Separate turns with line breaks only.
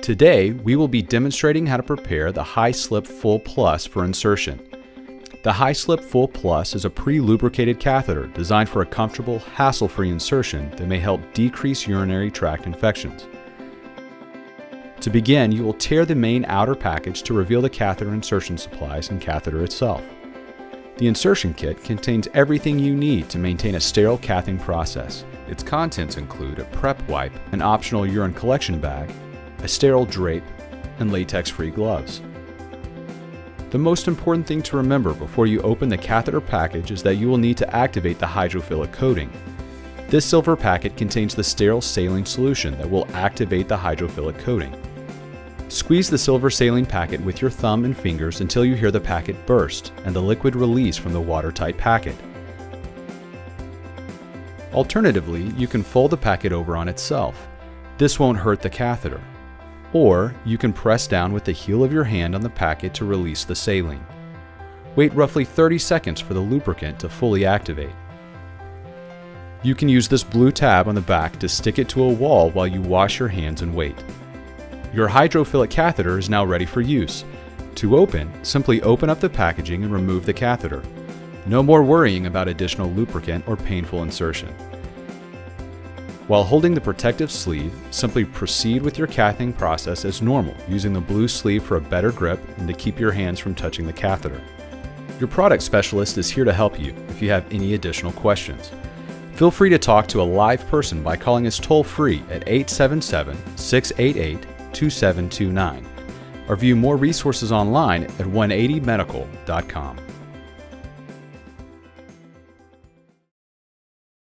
Today, we will be demonstrating how to prepare the High Slip Full Plus for insertion. The High Slip Full Plus is a pre-lubricated catheter designed for a comfortable, hassle-free insertion that may help decrease urinary tract infections. To begin, you will tear the main outer package to reveal the catheter insertion supplies and catheter itself. The insertion kit contains everything you need to maintain a sterile cathing process. Its contents include a prep wipe, an optional urine collection bag, a sterile drape, and latex-free gloves. The most important thing to remember before you open the catheter package is that you will need to activate the hydrophilic coating. This silver packet contains the sterile saline solution that will activate the hydrophilic coating. Squeeze the silver saline packet with your thumb and fingers until you hear the packet burst and the liquid release from the watertight packet. Alternatively, you can fold the packet over on itself. This won't hurt the catheter. Or you can press down with the heel of your hand on the packet to release the saline. Wait roughly 30 seconds for the lubricant to fully activate. You can use this blue tab on the back to stick it to a wall while you wash your hands and wait. Your hydrophilic catheter is now ready for use. To open, simply open up the packaging and remove the catheter. No more worrying about additional lubricant or painful insertion. While holding the protective sleeve, simply proceed with your cathing process as normal, using the blue sleeve for a better grip and to keep your hands from touching the catheter. Your product specialist is here to help you if you have any additional questions. Feel free to talk to a live person by calling us toll-free at 877-688-2729 or view more resources online at 180medical.com.